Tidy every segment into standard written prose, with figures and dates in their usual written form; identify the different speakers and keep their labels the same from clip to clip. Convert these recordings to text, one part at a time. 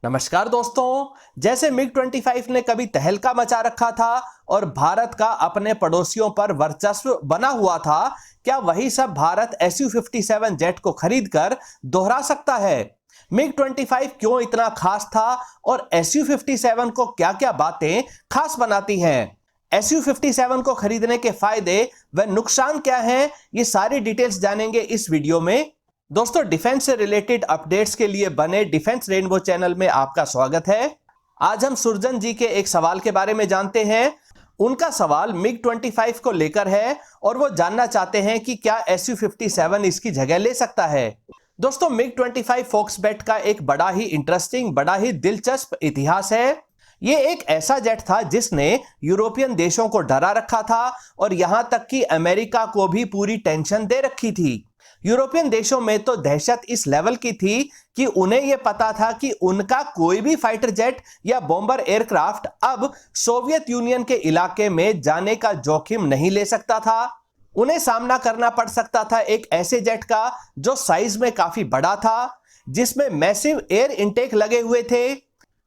Speaker 1: नमस्कार दोस्तों। जैसे मिग 25 ने कभी तहलका मचा रखा था और भारत का अपने पड़ोसियों पर वर्चस्व बना हुआ था, क्या वही सब भारत SU-57 जेट को खरीदकर दोहरा सकता है? मिग 25 क्यों इतना खास था और SU-57 को क्या-क्या बातें खास बनाती हैं? SU-57 को खरीदने के फायदे व नुकसान क्या हैं? ये सारी डिटेल्स जानेंगे इस वीडियो में। दोस्तों, डिफेंस से रिलेटेड अपडेट्स के लिए बने डिफेंस रेनबो चैनल में आपका स्वागत है। आज हम सुरजन जी के एक सवाल के बारे में जानते हैं। उनका सवाल मिग 25 को लेकर है और वो जानना चाहते हैं कि क्या SU-57 इसकी जगह ले सकता है। दोस्तों, मिग 25 फोक्सबेट का एक बड़ा ही इंटरेस्टिंग, बड़ा ही दिलचस्प इतिहास है। ये एक ऐसा जेट था जिसने यूरोपियन देशों को डरा रखा था और यहां तक कि अमेरिका को भी पूरी टेंशन दे रखी थी। यूरोपियन देशों में तो दहशत इस लेवल की थी कि उन्हें यह पता था कि उनका कोई भी फाइटर जेट या बॉम्बर एयरक्राफ्ट अब सोवियत यूनियन के इलाके में जाने का जोखिम नहीं ले सकता था। उन्हें सामना करना पड़ सकता था एक ऐसे जेट का जो साइज में काफी बड़ा था, जिसमें मैसिव एयर इनटेक लगे हुए थे।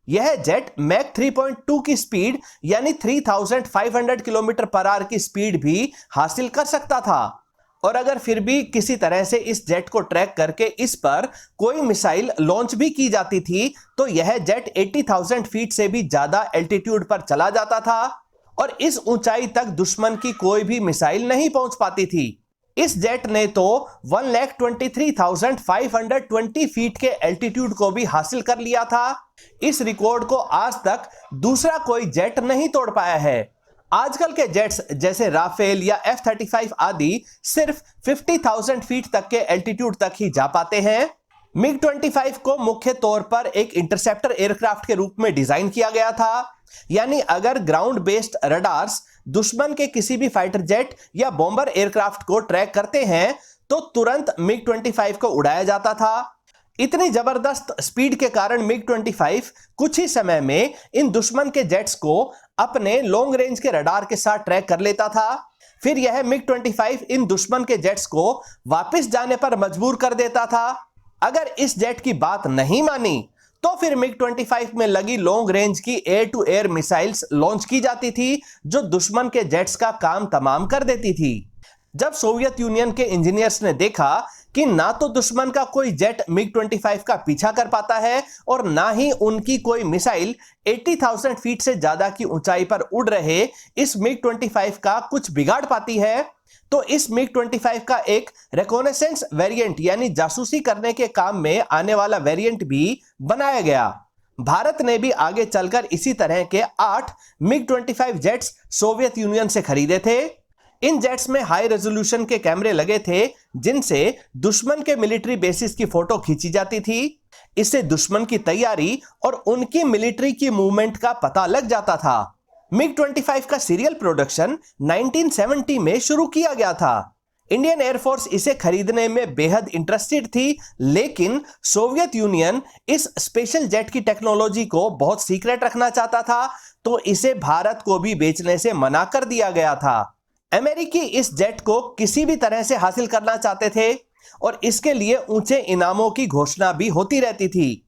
Speaker 1: यह जेट मैक 3.2 की स्पीड यानी 3500 किलोमीटर पर आवर की स्पीड भी हासिल कर सकता था। और अगर फिर भी किसी तरह से इस जेट को ट्रैक करके इस पर कोई मिसाइल लॉन्च भी की जाती थी तो यह जेट 80,000 फीट से भी ज्यादा एल्टीट्यूड पर चला जाता था और इस ऊंचाई तक दुश्मन की कोई भी मिसाइल नहीं पहुंच पाती थी। इस जेट ने तो 1,23,520 फीट के एल्टीट्यूड को भी हासिल कर लिया था। इस रिकॉर्ड को आज तक दूसरा कोई जेट नहीं तोड़ पाया है। आजकल के जेट्स जैसे राफेल या F-35 आदि सिर्फ 50,000 फीट तक के एल्टीट्यूड तक ही जा पाते हैं। मिग 25 को मुख्य तौर पर एक इंटरसेप्टर एयरक्राफ्ट के रूप में डिजाइन किया गया था, यानी अगर ग्राउंड बेस्ड रडार्स दुश्मन के किसी भी फाइटर जेट या बॉम्बर एयरक्राफ्ट को ट्रैक करते हैं तो तुरंत मिग 25 को उड़ाया जाता था। इतनी जबरदस्त स्पीड के कारण मिग 25 कुछ ही समय में इन दुश्मन के जेट्स को अपने लॉन्ग रेंज के रडार के साथ ट्रैक कर लेता था। फिर यह मिग 25 इन दुश्मन के जेट्स को वापस जाने पर मजबूर कर देता था। अगर इस जेट की बात नहीं मानी तो फिर मिग 25 में लगी लॉन्ग रेंज की air to air missiles launch की जाती थी जो दुश्मन के जेट्स का काम तमाम कर देती थी। जब सोवियत यूनियन के इंजीनियर्स ने देखा कि ना तो दुश्मन का कोई जेट मिग 25 का पीछा कर पाता है और ना ही उनकी कोई मिसाइल 80,000 फीट से ज्यादा की ऊंचाई पर उड़ रहे इस मिग 25 का कुछ बिगाड़ पाती है, तो इस मिग 25 का एक रिकॉनेसेंस वेरिएंट यानी जासूसी करने के काम में आने वाला वेरिएंट भी बनाया गया। भारत ने भी आगे चलकर इसी तरह के 8 मिग 25 जेट्स सोवियत यूनियन से खरीदे थे। इन जेट्स में हाई रेजोल्यूशन के कैमरे लगे थे जिनसे दुश्मन के मिलिट्री बेसिस की फोटो खींची जाती थी। इससे दुश्मन की तैयारी और उनकी मिलिट्री की मूवमेंट का पता लग जाता था। मिग 25 का सीरियल प्रोडक्शन 1970 में शुरू किया गया था। इंडियन एयरफोर्स इसे खरीदने में बेहद इंटरेस्टेड थी, लेकिन सोवियत यूनियन इस स्पेशल जेट की टेक्नोलॉजी को बहुत सीक्रेट रखना चाहता था, तो इसे भारत को भी बेचने से मना कर दिया गया था। अमेरिकी इस जेट को किसी भी तरह से हासिल करना चाहते थे और इसके लिए ऊंचे इनामों की घोषणा भी होती रहती थी।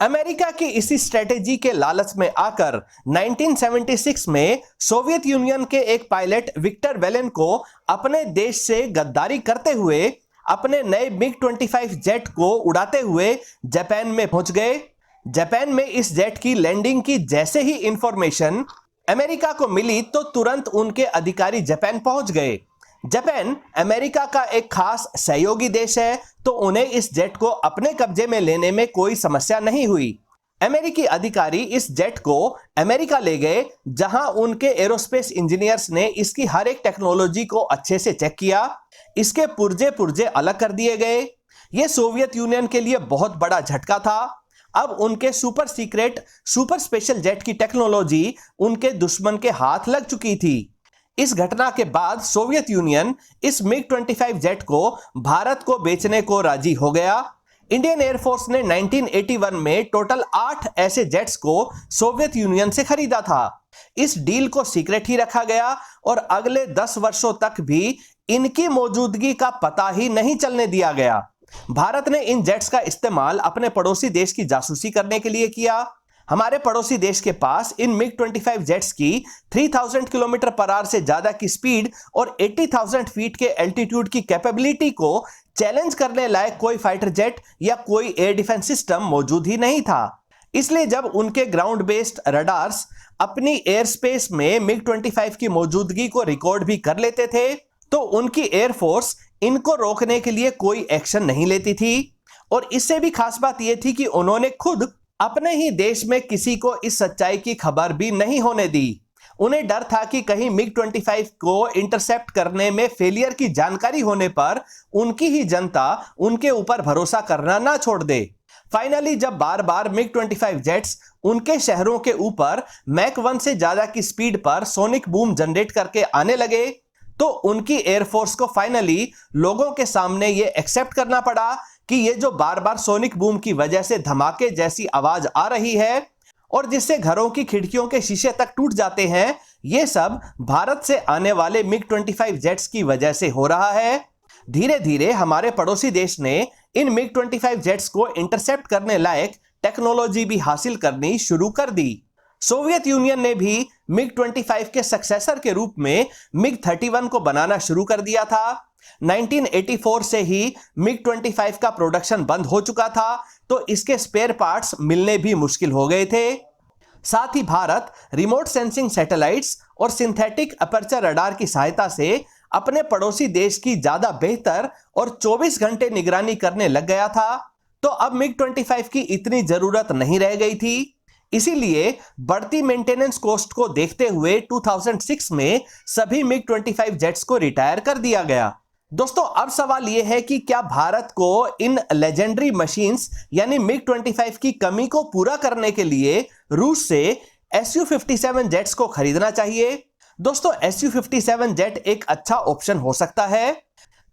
Speaker 1: अमेरिका की इसी स्ट्रेटेजी के लालच में आकर 1976 में सोवियत यूनियन के एक पायलट विक्टर वेलेन को अपने देश से गद्दारी करते हुए अपने नए मिग 25 जेट को उड़ाते हुए जापान में पहुंच गए। जापान में इस जेट की लैंडिंग की जैसे ही इंफॉर्मेशन अमेरिका को मिली तो तुरंत उनके अधिकारी जापान पहुंच गए। जापान अमेरिका का एक खास सहयोगी देश है, तो उन्हें इस जेट को अपने कब्जे में लेने में कोई समस्या नहीं हुई। अमेरिकी अधिकारी इस जेट को अमेरिका ले गए, जहां उनके एरोस्पेस इंजीनियर्स ने इसकी हर एक टेक्नोलॉजी को अच्छे से चेक किया। इसके पुर्जे पुर्जे अलग कर दिए गए। यह सोवियत यूनियन के लिए बहुत बड़ा झटका था। अब उनके super secret super special jet की टेक्नोलॉजी उनके दुश्मन के हाथ लग चुकी थी। इस घटना के बाद सोवियत यूनियन इस मिग 25 जेट को भारत को बेचने को राजी हो गया। इंडियन एयरफोर्स ने 1981 में टोटल 8 ऐसे जेट्स को सोवियत यूनियन से खरीदा था। इस डील को सीक्रेट ही रखा गया और अगले 10 वर्षों तक भी इनकी मौजूदगी का पता ही नहीं चलने दिया गया। भारत ने इन जेट्स का इस्तेमाल अपने पड़ोसी देश की जासूसी करने के लिए किया। हमारे पड़ोसी देश के पास इन मिग 25 जेट्स की 3000 किलोमीटर पर आवर से ज्यादा की स्पीड और 80,000 फीट के एल्टीट्यूड की कैपेबिलिटी को चैलेंज करने लायक कोई फाइटर जेट या कोई एयर डिफेंस सिस्टम मौजूद ही नहीं था। इसलिए जब उनके ग्राउंड बेस्ड रडार्स अपनी एयर स्पेस में मिग 25 की मौजूदगी को रिकॉर्ड भी कर लेते थे, तो उनकी एयरफोर्स इनको रोकने के लिए कोई एक्शन नहीं लेती थी। और इससे भी खास बात यह थी कि उन्होंने खुद अपने ही देश में किसी को इस सच्चाई की खबर भी नहीं होने दी। उन्हें डर था कि कहीं मिग 25 को इंटरसेप्ट करने में फेलियर की जानकारी होने पर उनकी ही जनता उनके ऊपर भरोसा करना ना छोड़ दे। फाइनली जब बार बार मिग 25 जेट्स उनके शहरों के ऊपर मैक 1 से ज्यादा की स्पीड पर सोनिक बूम जनरेट करके आने लगे, तो उनकी एयरफोर्स को फाइनली लोगों के सामने यह एक्सेप्ट करना पड़ा कि ये जो बार बार सोनिक बूम की वजह से धमाके जैसी आवाज आ रही है और जिससे घरों की खिड़कियों के शीशे तक टूट जाते हैं, ये सब भारत से आने वाले मिग 25 जेट्स की वजह से हो रहा है। धीरे धीरे हमारे पड़ोसी देश ने इन मिग 25 जेट्स को इंटरसेप्ट करने लायक टेक्नोलॉजी भी हासिल करनी शुरू कर दी। सोवियत यूनियन ने भी मिग 25 के सक्सेसर के रूप में मिग 31 को बनाना शुरू कर दिया था। 1984 से ही मिग 25 का प्रोडक्शन बंद हो चुका था, तो इसके स्पेयर पार्ट्स मिलने भी मुश्किल हो गए थे। साथ ही भारत रिमोट सेंसिंग सैटेलाइट्स और सिंथेटिक अपर्चर रडार की सहायता से अपने पड़ोसी देश की ज्यादा बेहतर और 24 घंटे निगरानी करने लग गया था, तो अब मिग 25 की इतनी जरूरत नहीं रह गई थी। इसीलिए बढ़ती मेंटेनेंस कॉस्ट को देखते हुए 2006 में सभी मिग 25 जेट्स को रिटायर कर दिया गया। दोस्तों, अब सवाल यह है कि क्या भारत को इन लेजेंडरी मशीन्स यानी मिग 25 की कमी को पूरा करने के लिए रूस से Su-57 जेट्स को खरीदना चाहिए? दोस्तों, Su-57 जेट एक अच्छा ऑप्शन हो सकता है,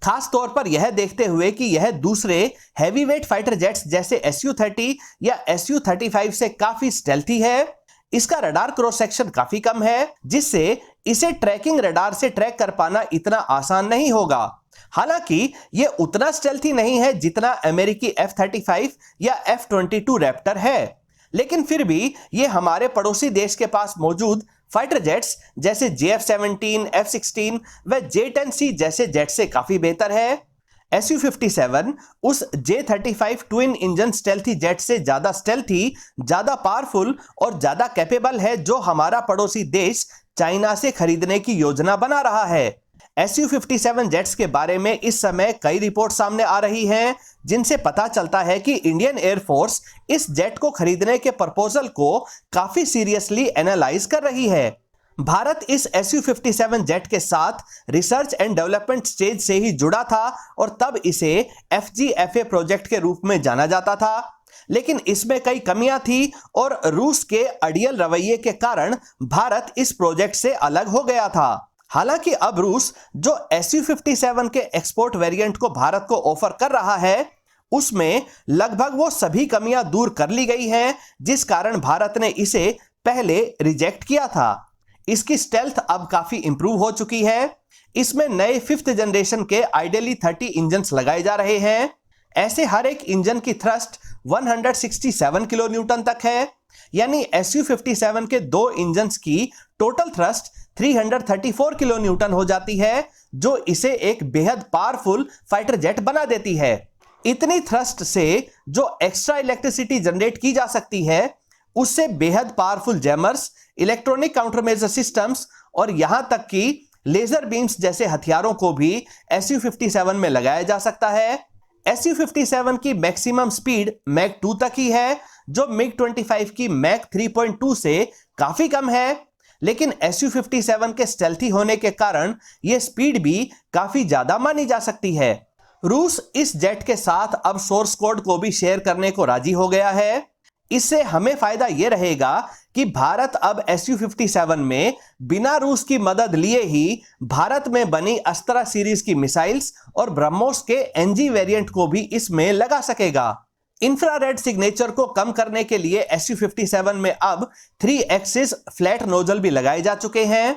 Speaker 1: खास तौर पर यह देखते हुए कि यह दूसरे हैवीवेट फाइटर जेट्स जैसे Su-30 या Su-35 से काफी स्टेल्थी है। इसका रडार क्रॉस सेक्शन काफी कम है, जिससे इसे ट्रैकिंग रडार से ट्रैक कर पाना इतना आसान नहीं होगा। हालांकि यह उतना स्टेल्थी नहीं है जितना अमेरिकी F-35 या F-22 रैप्टर है, लेकिन फिर भी यह हमारे पड़ोसी देश के पास मौजूद फाइटर जेट्स जैसे JF-17, F-16 व J-10C जैसे जेट से काफी बेहतर है। Su-57 उस J-35 twin engine stealthy jet से ज्यादा स्टेल्थी, ज्यादा पावरफुल और ज्यादा कैपेबल है, जो हमारा पड़ोसी देश चाइना से खरीदने की योजना बना रहा है। Su-57 जेट्स के बारे में इस समय कई रिपोर्ट सामने आ रही हैं, जिनसे पता चलता है कि इंडियन एयरफोर्स इस जेट को खरीदने के प्रपोजल को काफी सीरियसली एनालाइज कर रही है। भारत इस Su-57 जेट के साथ रिसर्च एंड डेवलपमेंट स्टेज से ही जुड़ा था और तब इसे FGFA प्रोजेक्ट के रूप में जाना जाता था, लेकिन इसमें कई कमियां थी और रूस के अड़ियल रवैये के कारण भारत इस प्रोजेक्ट से अलग हो गया था। हालांकि अब रूस जो Su-57 के एक्सपोर्ट वेरिएंट को भारत को ऑफर कर रहा है, उसमें लगभग वो सभी कमियां दूर कर ली गई हैं, जिस कारण भारत ने इसे पहले रिजेक्ट किया था। इसकी स्टेल्थ अब काफी इंप्रूव हो चुकी है। इसमें नए 5th जनरेशन के आइडियली 30 इंजन्स लगाए जा रहे हैं। ऐसे हर एक इंजन की थ्रस्ट 167 किलो न्यूटन तक है, यानी Su-57 के दो इंजन्स की टोटल थ्रस्ट 334 किलो न्यूटन हो जाती है, जो इसे एक बेहद पावरफुल फाइटर जेट बना देती है। इतनी थ्रस्ट से जो एक्स्ट्रा इलेक्ट्रिसिटी जनरेट की जा सकती है, उससे बेहद powerful jammers, electronic countermeasure systems और यहां तक कि लेजर बीम्स जैसे हथियारों को भी Su-57 में लगाया जा सकता है। Su-57 की मैक्सिमम स्पीड मैक 2 तक ही है, जो मिग 25 की मैक 3.2 से काफी कम है, लेकिन Su-57 के स्टेल्थी होने के कारण यह स्पीड भी काफी ज्यादा मानी जा सकती है। रूस इस जेट के साथ अब सोर्स कोड को भी शेयर करने को राजी हो गया है। इससे हमें फायदा यह रहेगा कि भारत अब Su-57 में बिना रूस की मदद लिए ही भारत में बनी अस्त्रा सीरीज की मिसाइल्स और ब्रह्मोस के NG वेरिएंट को भी इसमें लगा सकेगा। इंफ्रारेड सिग्नेचर को कम करने के लिए Su-57 में अब 3 एक्सिस फ्लैट नोजल भी लगाए जा चुके हैं।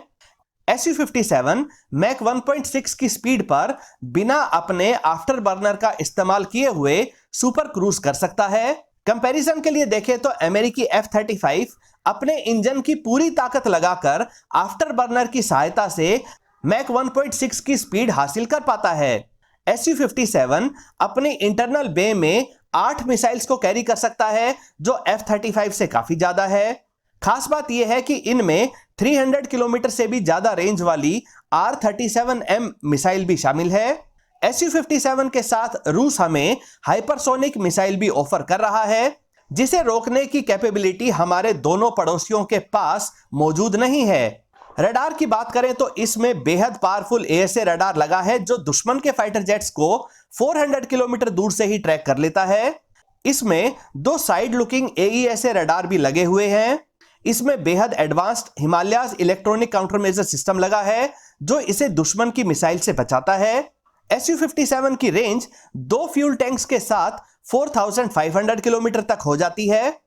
Speaker 1: Su-57 मैक 1.6 की स्पीड पर बिना अपने आफ्टर बर्नर का इस्तेमाल किए हुए सुपर क्रूज कर सकता है। कंपैरिजन के लिए देखें तो अमेरिकी F-35 अपने इंजन की पूरी ताकत लगाकर आफ्टर बर्नर की सहायता से मैक 1.6 की स्पीड हासिल कर पाता है। Su-57 अपने इंटरनल बे में 8 मिसाइल्स को कैरी कर सकता है, जो F-35 से काफी ज्यादा है। खास बात यह है कि इनमें 300 किलोमीटर से भी ज्यादा रेंज वाली R-37M मिसाइल भी शामिल है। Su-57 के साथ रूस हमें हाइपरसोनिक मिसाइल भी ऑफर कर रहा है, जिसे रोकने की कैपेबिलिटी हमारे दोनों पड़ोसियों के पास मौजूद नहीं है। रडार की बात करें तो इसमें बेहद पावरफुल AESA रडार लगा है, जो दुश्मन के फाइटर जेट्स को 400 किलोमीटर दूर से ही ट्रैक कर लेता है। इसमें 2 साइड लुकिंग AESA रडार भी लगे हुए हैं। इसमें बेहद advanced Himalayas electronic countermeasure system लगा है, जो इसे दुश्मन की मिसाइल से बचाता है। Su-57 की रेंज 2 फ्यूल टैंक्स के साथ 4500 किलोमीटर तक हो जाती है।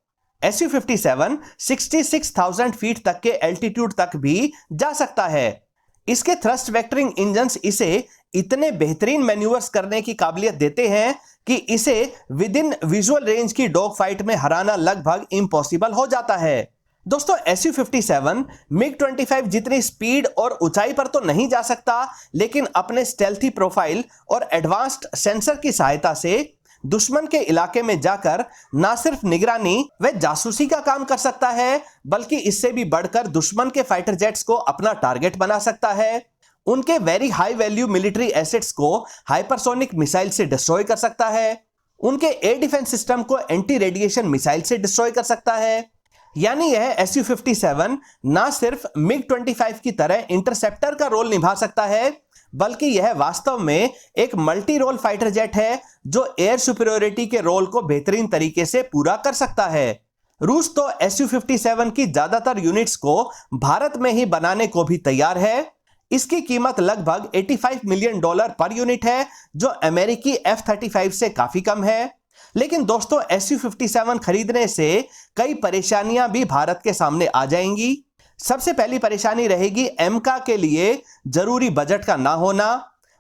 Speaker 1: Su-57 66,000 फीट तक के एल्टीट्यूड तक भी जा सकता है। इसके थ्रस्ट वेक्टरिंग इंजन्स इसे इतने बेहतरीन मैन्यूवर्स करने की काबिलियत देते हैं कि इसे विद इन विजुअल रेंज की डॉग फाइट में हराना लगभग इम्पॉसिबल हो जाता है। दोस्तों, Su-57 MiG-25 जितनी स्पीड और ऊंचाई पर तो नहीं जा सकता, लेकिन अपने स्टेल्थी प्रोफाइल और एडवांस्ड सेंसर की सहायता से दुश्मन के इलाके में जाकर ना सिर्फ निगरानी व जासूसी का काम कर सकता है, बल्कि इससे भी बढ़कर दुश्मन के फाइटर जेट्स को अपना टारगेट बना सकता है। उनके very high value military assets को हाइपरसोनिक मिसाइल से डिस्ट्रॉय कर सकता है। उनके एयर डिफेंस सिस्टम को एंटी रेडिएशन मिसाइल से डिस्ट्रॉय कर सकता है। यानी यह Su-57 ना सिर्फ MiG-25 की तरह इंटरसेप्टर का रोल निभा सकता है, बल्कि यह वास्तव में एक मल्टी रोल फाइटर जेट है, जो एयर सुपीरियोरिटी के रोल को बेहतरीन तरीके से पूरा कर सकता है। रूस तो Su-57 की ज्यादातर यूनिट्स को भारत में ही बनाने को भी तैयार है। इसकी कीमत लगभग $85 मिलियन पर यूनिट है, जो अमेरिकी F-35 से काफी कम है। लेकिन दोस्तों, Su-57 खरीदने से कई परेशानियां भी भारत के सामने आ जाएंगी। सबसे पहली परेशानी रहेगी एमका के लिए जरूरी बजट का ना होना।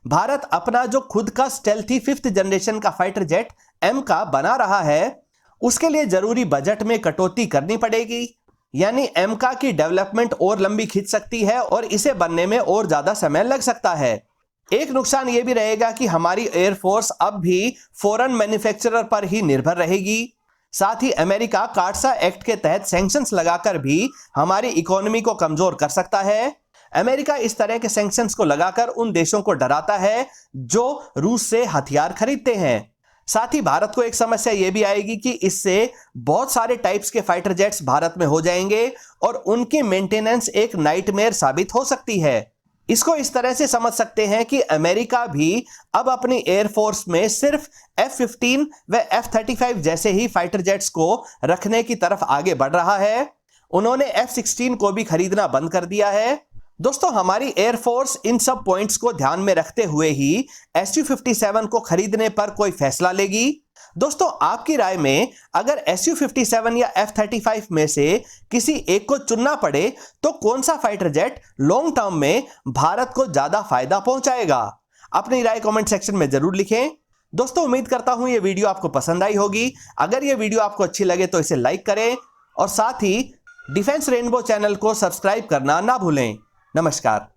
Speaker 1: भारत अपना जो खुद का स्टेल्थी 5th जनरेशन का फाइटर जेट एमका बना रहा है, उसके लिए जरूरी बजट में कटौती करनी पड़ेगी। यानी एमका की डेवलपमेंट और लंबी खिंच सकती है और इसे बनने में और ज्यादा समय लग सकता है। एक नुकसान यह भी रहेगा कि हमारी एयरफोर्स अब भी फॉरेन मैन्युफैक्चरर पर ही निर्भर रहेगी। साथ ही अमेरिका कार्डसा एक्ट के तहत सैंक्शंस लगाकर भी हमारी इकोनॉमी को कमजोर कर सकता है। अमेरिका इस तरह के सैंक्शंस को लगाकर उन देशों को डराता है जो रूस से हथियार खरीदते हैं। साथ ही भारत को एक समस्या यह भी आएगी कि इससे बहुत सारे टाइप्स के फाइटर जेट्स भारत में हो जाएंगे और उनकी मेंटेनेंस एक नाइटमेयर साबित हो सकती है। इसको इस तरह से समझ सकते हैं कि अमेरिका भी अब अपनी एयरफोर्स में सिर्फ F-15 व F-35 जैसे ही फाइटर जेट्स को रखने की तरफ आगे बढ़ रहा है। उन्होंने F-16 को भी खरीदना बंद कर दिया है। दोस्तों, हमारी एयरफोर्स इन सब पॉइंट्स को ध्यान में रखते हुए ही Su-57 को खरीदने पर कोई फैसला लेगी। दोस्तों, आपकी राय में अगर Su-57 या F-35 में से किसी एक को चुनना पड़े तो कौन सा फाइटर जेट लॉन्ग टर्म में भारत को ज्यादा फायदा पहुंचाएगा? अपनी राय कमेंट सेक्शन में जरूर लिखें। दोस्तों, उम्मीद करता हूं ये वीडियो आपको पसंद आई होगी। अगर ये वीडियो आपको अच्छी लगे तो इसे लाइक करें और साथ ही डिफेंस रेनबो चैनल को सब्सक्राइब करना ना भूलें। नमस्कार।